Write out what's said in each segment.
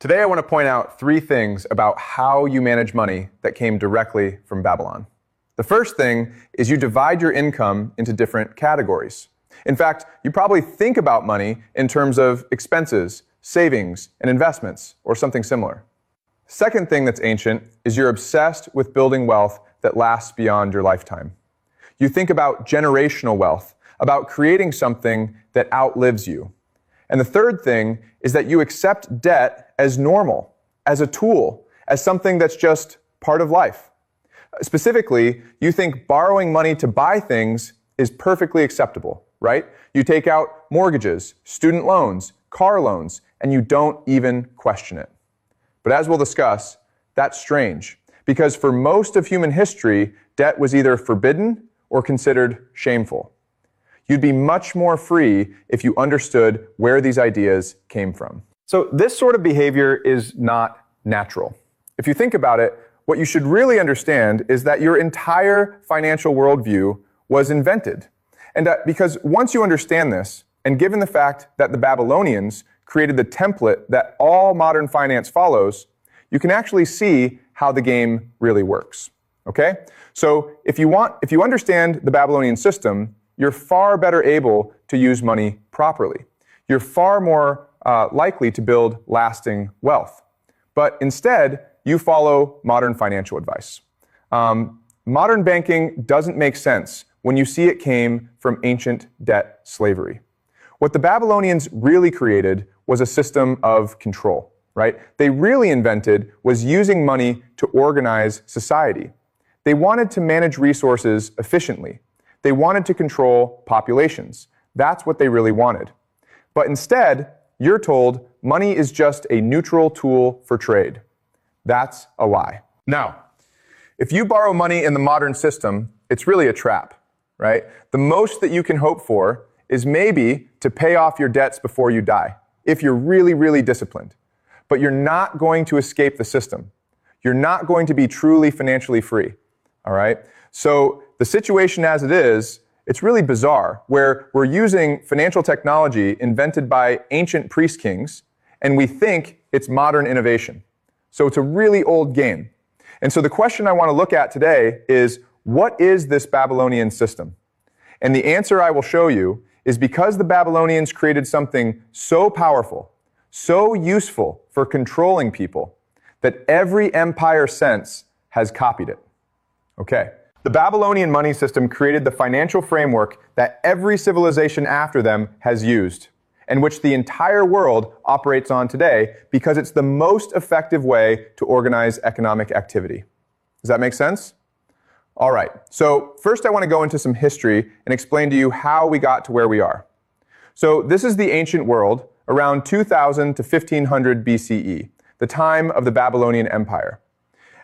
Today I want to point out three things about how you manage money that came directly from Babylon. The first thing is you divide your income into different categories. In fact, you probably think about money in terms of expenses, savings, and investments, or something similar. Second thing that's ancient is you're obsessed with building wealth that lasts beyond your lifetime. You think about generational wealth, about creating something that outlives you. And the third thing is that you accept debt as normal, as a tool, as something that's just part of life. Specifically, you think borrowing money to buy things is perfectly acceptable, right? You take out mortgages, student loans, car loans, and you don't even question it. But as we'll discuss, that's strange, because for most of human history, debt was either forbidden or considered shameful. You'd be much more free if you understood where these ideas came from. So this sort of behavior is not natural. If you think about it, what you should really understand is that your entire financial worldview was invented. And because once you understand this, and given the fact that the Babylonians created the template that all modern finance follows, you can actually see how the game really works. Okay? So if you understand the Babylonian system, you're far better able to use money properly. You're far more likely to build lasting wealth. But instead, you follow modern financial advice. Modern banking doesn't make sense when you see it came from ancient debt slavery. What the Babylonians really created was a system of control, right? They really invented was using money to organize society. They wanted to manage resources efficiently. They wanted to control populations. That's what they really wanted. But instead, you're told money is just a neutral tool for trade. That's a lie. Now, if you borrow money in the modern system, it's really a trap, right? The most that you can hope for is maybe to pay off your debts before you die, if you're really, really disciplined. But you're not going to escape the system. You're not going to be truly financially free, all right? So the situation as it is, it's really bizarre, where we're using financial technology invented by ancient priest kings, and we think it's modern innovation. So it's a really old game. And so the question I want to look at today is, what is this Babylonian system? And the answer I will show you is because the Babylonians created something so powerful, so useful for controlling people, that every empire since has copied it. Okay. The Babylonian money system created the financial framework that every civilization after them has used, and which the entire world operates on today because it's the most effective way to organize economic activity. Does that make sense? All right. So first I want to go into some history and explain to you how we got to where we are. So this is the ancient world around 2000 to 1500 BCE, the time of the Babylonian Empire.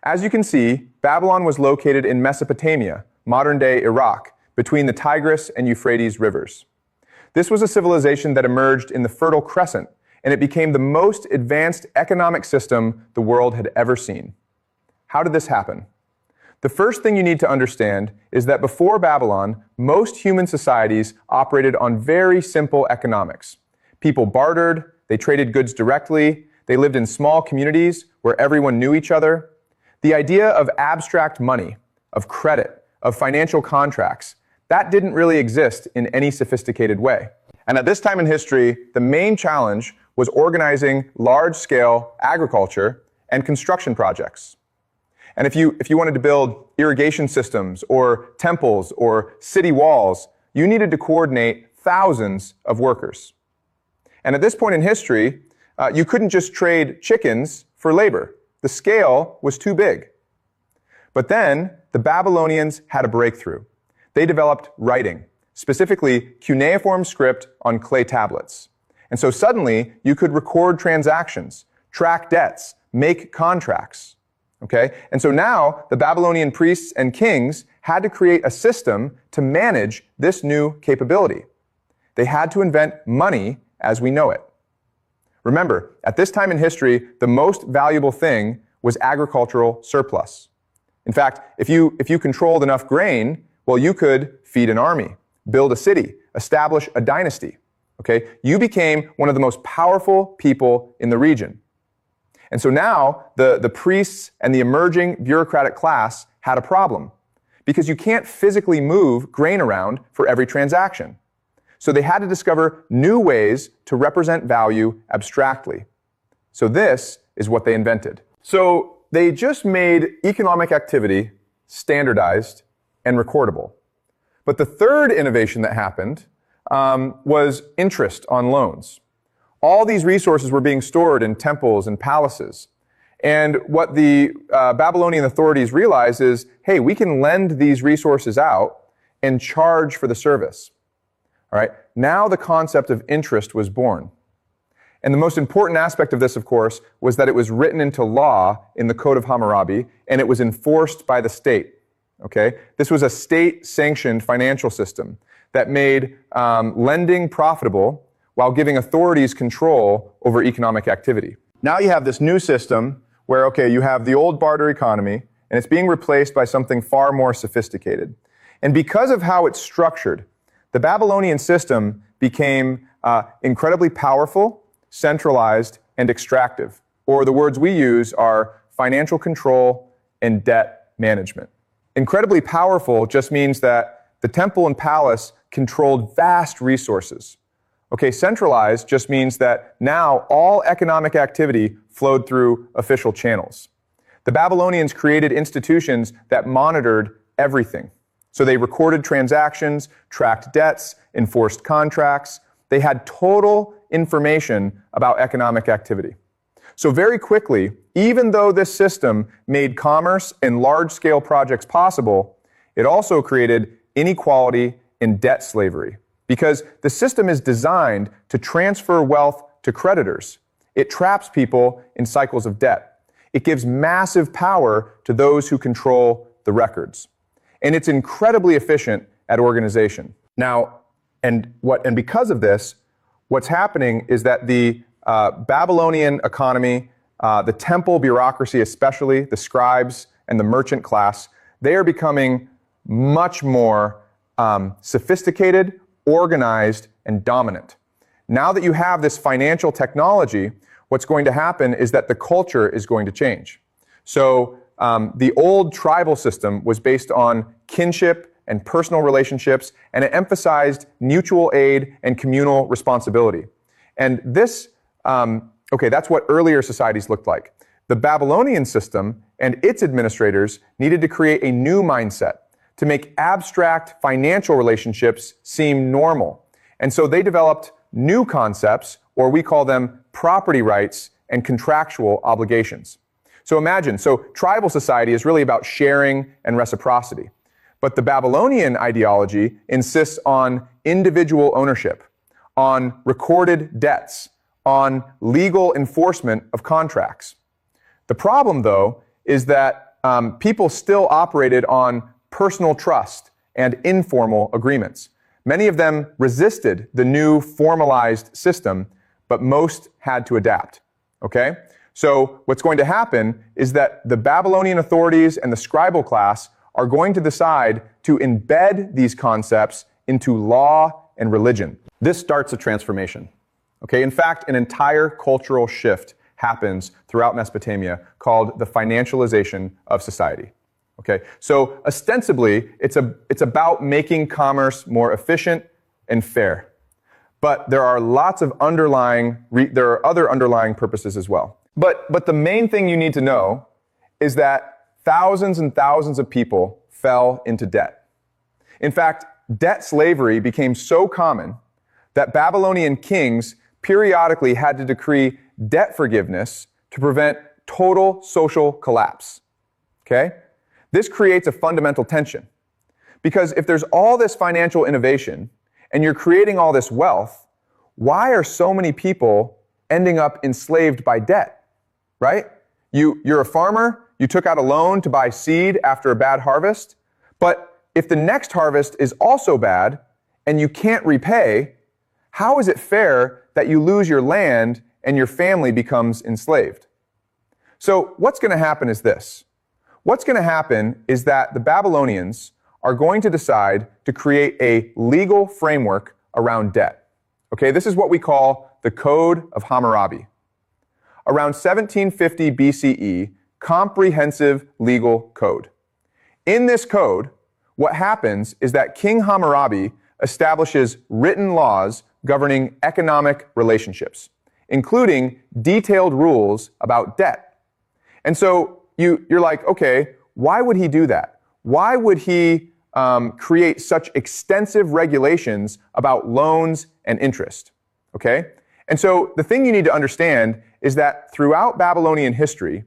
As you can see, Babylon was located in Mesopotamia, modern-day Iraq, between the Tigris and Euphrates rivers. This was a civilization that emerged in the Fertile Crescent, and it became the most advanced economic system the world had ever seen. How did this happen? The first thing you need to understand is that before Babylon, most human societies operated on very simple economics. People bartered, they traded goods directly, they lived in small communities where everyone knew each other. The idea of abstract money, of credit, of financial contracts, that didn't really exist in any sophisticated way. And at this time in history, the main challenge was organizing large-scale agriculture and construction projects. And if you wanted to build irrigation systems or temples or city walls, you needed to coordinate thousands of workers. And at this point in history, you couldn't just trade chickens for labor. The scale was too big. But then the Babylonians had a breakthrough. They developed writing, specifically cuneiform script on clay tablets. And so suddenly you could record transactions, track debts, make contracts. Okay? And so now the Babylonian priests and kings had to create a system to manage this new capability. They had to invent money as we know it. Remember, at this time in history, the most valuable thing was agricultural surplus. In fact, if you controlled enough grain, well, you could feed an army, build a city, establish a dynasty. Okay? You became one of the most powerful people in the region. And so now the priests and the emerging bureaucratic class had a problem because you can't physically move grain around for every transaction. So they had to discover new ways to represent value abstractly. So this is what they invented. So they just made economic activity standardized and recordable. But the third innovation that happened was interest on loans. All these resources were being stored in temples and palaces. And what the Babylonian authorities realized is, hey, we can lend these resources out and charge for the service. All right. Now the concept of interest was born. And the most important aspect of this, of course, was that it was written into law in the Code of Hammurabi, and it was enforced by the state. Okay? This was a state-sanctioned financial system that made lending profitable while giving authorities control over economic activity. Now you have this new system where, okay, you have the old barter economy, and it's being replaced by something far more sophisticated. And because of how it's structured, the Babylonian system became incredibly powerful, centralized, and extractive. Or the words we use are financial control and debt management. Incredibly powerful just means that the temple and palace controlled vast resources. Okay, centralized just means that now all economic activity flowed through official channels. The Babylonians created institutions that monitored everything. So they recorded transactions, tracked debts, enforced contracts. They had total information about economic activity. So very quickly, even though this system made commerce and large-scale projects possible, it also created inequality and debt slavery, because the system is designed to transfer wealth to creditors. It traps people in cycles of debt. It gives massive power to those who control the records. And it's incredibly efficient at organization. Now, and because of this, what's happening is that the Babylonian economy, the temple bureaucracy especially, the scribes and the merchant class, they are becoming much more sophisticated, organized, and dominant. Now that you have this financial technology, what's going to happen is that the culture is going to change. So the old tribal system was based on kinship and personal relationships, and it emphasized mutual aid and communal responsibility. And this, that's what earlier societies looked like. The Babylonian system and its administrators needed to create a new mindset to make abstract financial relationships seem normal. And so they developed new concepts, or we call them property rights and contractual obligations. So imagine, tribal society is really about sharing and reciprocity. But the Babylonian ideology insists on individual ownership, on recorded debts, on legal enforcement of contracts. The problem, though, is that people still operated on personal trust and informal agreements. Many of them resisted the new formalized system, but most had to adapt. Okay? So what's going to happen is that the Babylonian authorities and the scribal class are going to decide to embed these concepts into law and religion. This starts a transformation. Okay? In fact, an entire cultural shift happens throughout Mesopotamia called the financialization of society. Okay? So ostensibly, it's about making commerce more efficient and fair. But there are lots of other underlying purposes as well. But the main thing you need to know is that thousands and thousands of people fell into debt. In fact, debt slavery became so common that Babylonian kings periodically had to decree debt forgiveness to prevent total social collapse. Okay? This creates a fundamental tension. Because if there's all this financial innovation and you're creating all this wealth, why are so many people ending up enslaved by debt? Right? You're a farmer, you took out a loan to buy seed after a bad harvest, but if the next harvest is also bad and you can't repay, how is it fair that you lose your land and your family becomes enslaved? So what's going to happen is this. What's going to happen is that the Babylonians are going to decide to create a legal framework around debt. Okay, this is what we call the Code of Hammurabi. around 1750 BCE, comprehensive legal code. In this code, what happens is that King Hammurabi establishes written laws governing economic relationships, including detailed rules about debt. And so you're like, okay, why would he do that? Why would he create such extensive regulations about loans and interest? Okay? And so the thing you need to understand is that throughout Babylonian history,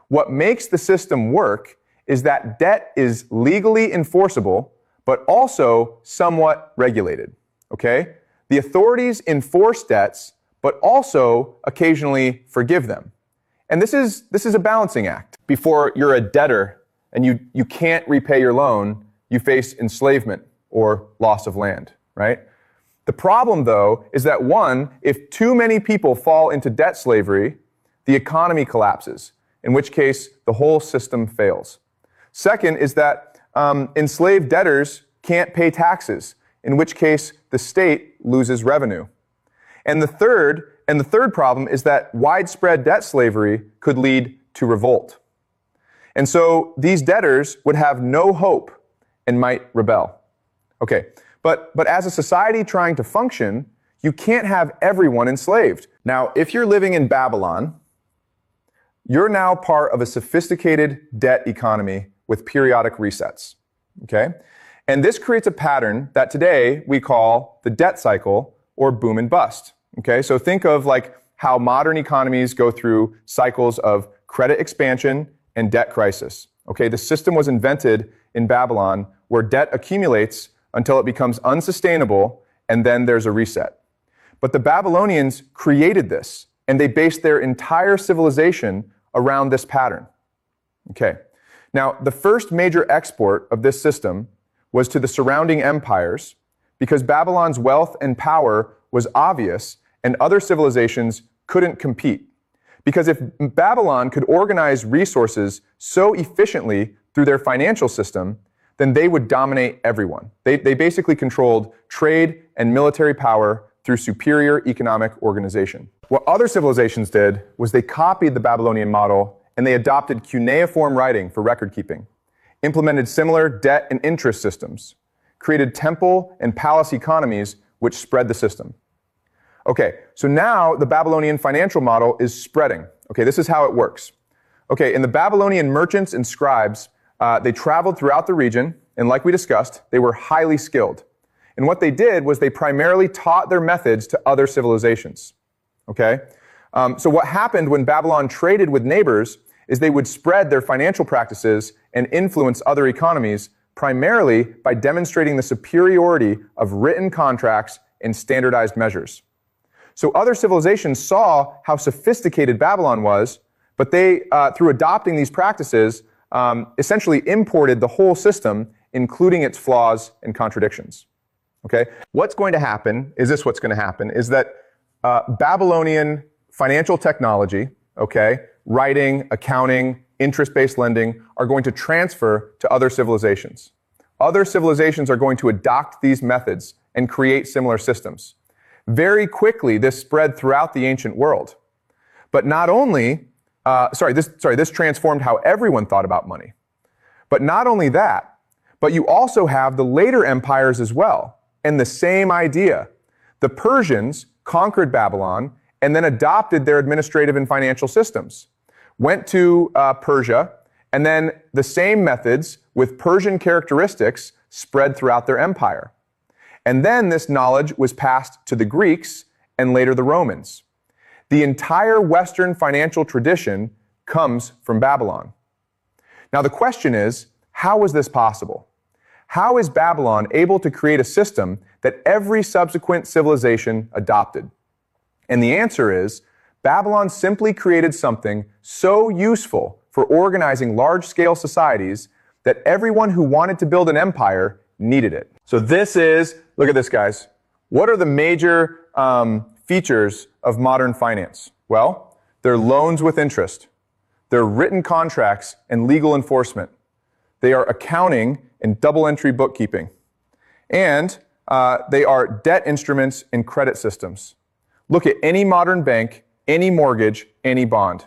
what makes the system work is that debt is legally enforceable, but also somewhat regulated. Okay? The authorities enforce debts, but also occasionally forgive them. And this is a balancing act. Before you're a debtor and you can't repay your loan, you face enslavement or loss of land, right? The problem, though, is that one, if too many people fall into debt slavery, the economy collapses, in which case the whole system fails. Second is that enslaved debtors can't pay taxes, in which case the state loses revenue. And the third problem is that widespread debt slavery could lead to revolt. And so these debtors would have no hope and might rebel. Okay, but as a society trying to function, you can't have everyone enslaved. Now, if you're living in Babylon, you're now part of a sophisticated debt economy with periodic resets. Okay? And this creates a pattern that today we call the debt cycle or boom and bust. Okay? So think of like how modern economies go through cycles of credit expansion and debt crisis. Okay? The system was invented in Babylon where debt accumulates until it becomes unsustainable and then there's a reset. But the Babylonians created this and they based their entire civilization around this pattern. Okay. Now, the first major export of this system was to the surrounding empires because Babylon's wealth and power was obvious and other civilizations couldn't compete. Because if Babylon could organize resources so efficiently through their financial system, then they would dominate everyone. They basically controlled trade and military power through superior economic organization. What other civilizations did was they copied the Babylonian model and they adopted cuneiform writing for record keeping, implemented similar debt and interest systems, created temple and palace economies which spread the system. Okay, so now the Babylonian financial model is spreading. Okay, this is how it works. Okay, in the Babylonian merchants and scribes, they traveled throughout the region, and like we discussed, they were highly skilled. And what they did was they primarily taught their methods to other civilizations. Okay? So what happened when Babylon traded with neighbors is they would spread their financial practices and influence other economies primarily by demonstrating the superiority of written contracts and standardized measures. So other civilizations saw how sophisticated Babylon was, but they, through adopting these practices, essentially imported the whole system, including its flaws and contradictions. Okay? What's going to happen is that Babylonian financial technology, okay, writing, accounting, interest-based lending are going to transfer to other civilizations. Other civilizations are going to adopt these methods and create similar systems. Very quickly, this spread throughout the ancient world. But not only, this transformed how everyone thought about money. But not only that, but you also have the later empires as well, and the same idea. The Persians conquered Babylon and then adopted their administrative and financial systems. Went to Persia, and then the same methods with Persian characteristics spread throughout their empire. And then this knowledge was passed to the Greeks and later the Romans. The entire Western financial tradition comes from Babylon. Now the question is, how was this possible? How is Babylon able to create a system that every subsequent civilization adopted? And the answer is, Babylon simply created something so useful for organizing large-scale societies that everyone who wanted to build an empire needed it. So look at this, guys. What are the major features of modern finance? Well, they're loans with interest. They're written contracts and legal enforcement. They are accounting and double-entry bookkeeping. And they are debt instruments and credit systems. Look at any modern bank any mortgage, any bond.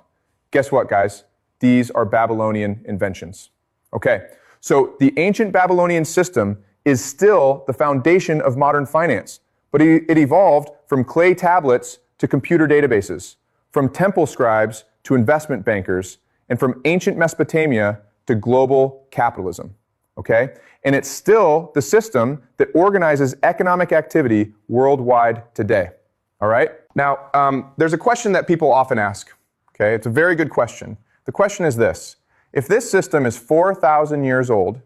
Guess what, guys? These are Babylonian inventions. Okay, so the ancient Babylonian system is still the foundation of modern finance, but it evolved from clay tablets to computer databases, from temple scribes to investment bankers, and from ancient Mesopotamia to global capitalism. Okay? And it's still the system that organizes economic activity worldwide today. All right? Now, there's a question that people often ask. Okay? It's a very good question. The question is this: if this system is 4,000 years old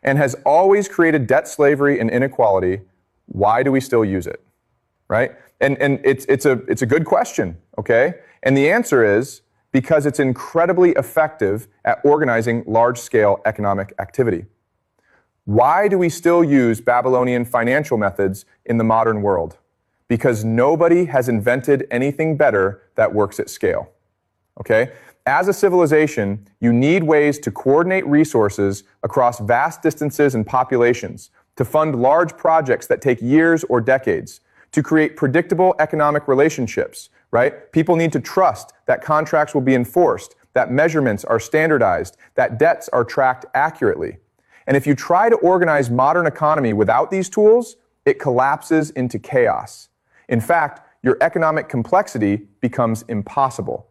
and has always created debt, slavery, and inequality, why do we still use it? Right? And it's a good question, okay? And the answer is because it's incredibly effective at organizing large-scale economic activity. Why do we still use Babylonian financial methods in the modern world? Because nobody has invented anything better that works at scale, okay? As a civilization, you need ways to coordinate resources across vast distances and populations, to fund large projects that take years or decades, to create predictable economic relationships, right? People need to trust that contracts will be enforced, that measurements are standardized, that debts are tracked accurately. And if you try to organize modern economy without these tools, it collapses into chaos. In fact, your economic complexity becomes impossible.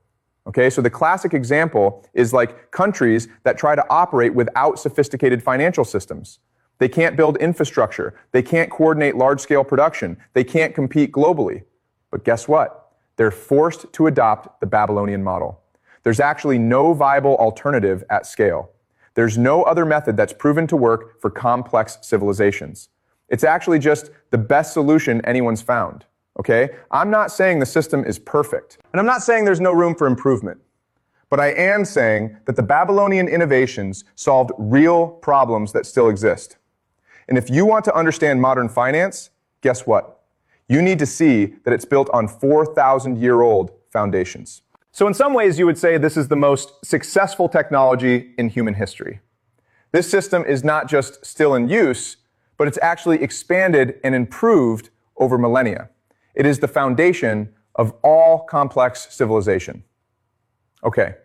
Okay, so the classic example is like countries that try to operate without sophisticated financial systems. They can't build infrastructure. They can't coordinate large-scale production. They can't compete globally. But guess what? They're forced to adopt the Babylonian model. There's actually no viable alternative at scale. There's no other method that's proven to work for complex civilizations. It's actually just the best solution anyone's found. Okay? I'm not saying the system is perfect, and I'm not saying there's no room for improvement, but I am saying that the Babylonian innovations solved real problems that still exist. And if you want to understand modern finance, guess what? You need to see that it's built on 4,000-year-old foundations. So in some ways, you would say this is the most successful technology in human history. This system is not just still in use, but it's actually expanded and improved over millennia. It is the foundation of all complex civilization. Okay,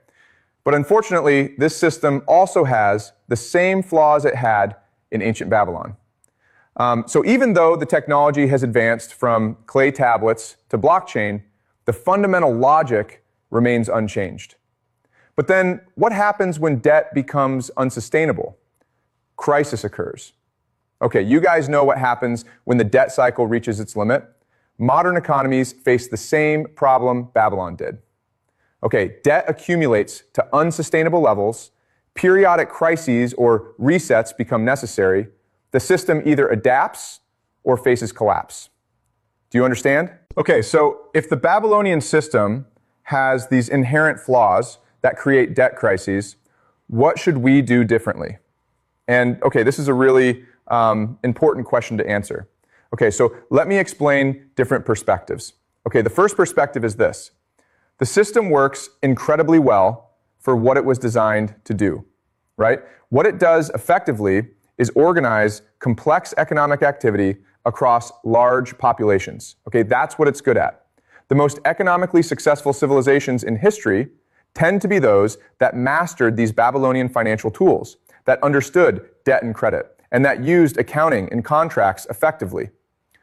but unfortunately, this system also has the same flaws it had in ancient Babylon. So even though the technology has advanced from clay tablets to blockchain, the fundamental logic remains unchanged. But then what happens when debt becomes unsustainable? Crisis occurs. Okay, you guys know what happens when the debt cycle reaches its limit. Modern economies face the same problem Babylon did. Okay, debt accumulates to unsustainable levels, periodic crises or resets become necessary, the system either adapts or faces collapse. Do you understand? Okay, so if the Babylonian system has these inherent flaws that create debt crises, what should we do differently? And okay, this is a really important question to answer. Okay, so let me explain different perspectives. Okay, the first perspective is this. The system works incredibly well for what it was designed to do, right? What it does effectively is organize complex economic activity across large populations. Okay, that's what it's good at. The most economically successful civilizations in history tend to be those that mastered these Babylonian financial tools, that understood debt and credit, and that used accounting and contracts effectively.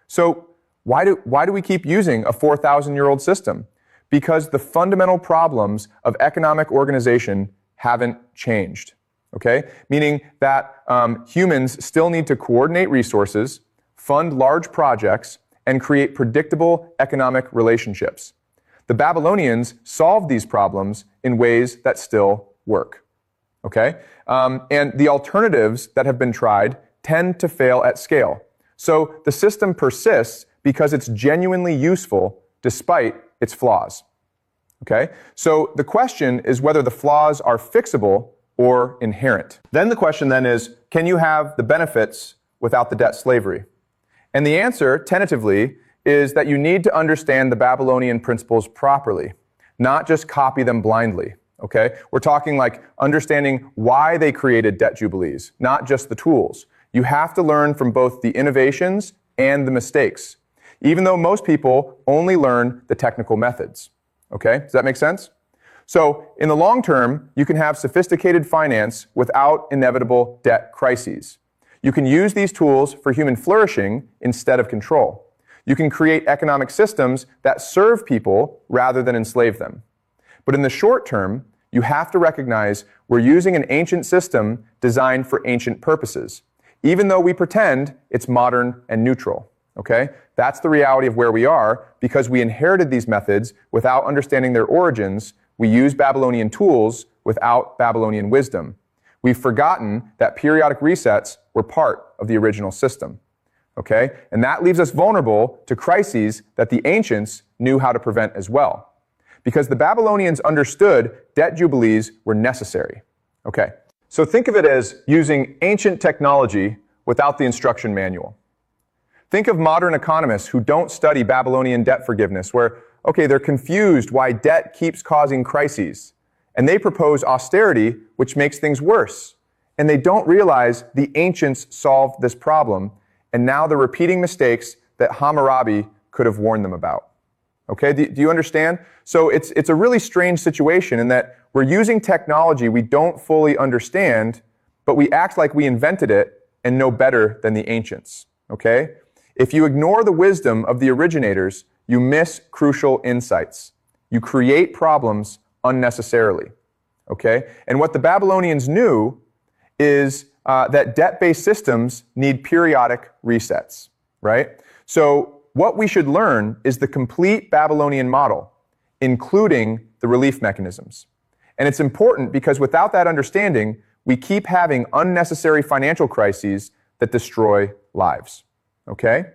So why do we keep using a 4,000-year-old system? Because the fundamental problems of economic organization haven't changed, okay? Meaning that humans still need to coordinate resources, fund large projects, and create predictable economic relationships. The Babylonians solved these problems in ways that still work, okay? And the alternatives that have been tried tend to fail at scale. So the system persists because it's genuinely useful despite its flaws. Okay? So the question is whether the flaws are fixable or inherent. Then the question then is, can you have the benefits without the debt slavery? And the answer, tentatively, is that you need to understand the Babylonian principles properly, not just copy them blindly. Okay? We're talking like understanding why they created debt jubilees, not just the tools. You have to learn from both the innovations and the mistakes, even though most people only learn the technical methods. Okay, does that make sense? So in the long term, you can have sophisticated finance without inevitable debt crises. You can use these tools for human flourishing instead of control. You can create economic systems that serve people rather than enslave them. But in the short term, you have to recognize we're using an ancient system designed for ancient purposes, even though we pretend it's modern and neutral. Okay? That's the reality of where we are. Because we inherited these methods without understanding their origins, we use Babylonian tools without Babylonian wisdom. We've forgotten that periodic resets were part of the original system. Okay? And that leaves us vulnerable to crises that the ancients knew how to prevent as well. Because the Babylonians understood debt jubilees were necessary. Okay? So think of it as using ancient technology without the instruction manual. Think of modern economists who don't study Babylonian debt forgiveness, where, okay, they're confused why debt keeps causing crises. And they propose austerity, which makes things worse. And they don't realize the ancients solved this problem, and now they're repeating mistakes that Hammurabi could have warned them about. Okay, do you understand? So it's a really strange situation in that we're using technology we don't fully understand, but we act like we invented it and know better than the ancients. Okay? If you ignore the wisdom of the originators, you miss crucial insights. You create problems unnecessarily. Okay? And what the Babylonians knew is that debt-based systems need periodic resets, right? So what we should learn is the complete Babylonian model, including the relief mechanisms. And it's important because without that understanding, we keep having unnecessary financial crises that destroy lives. Okay?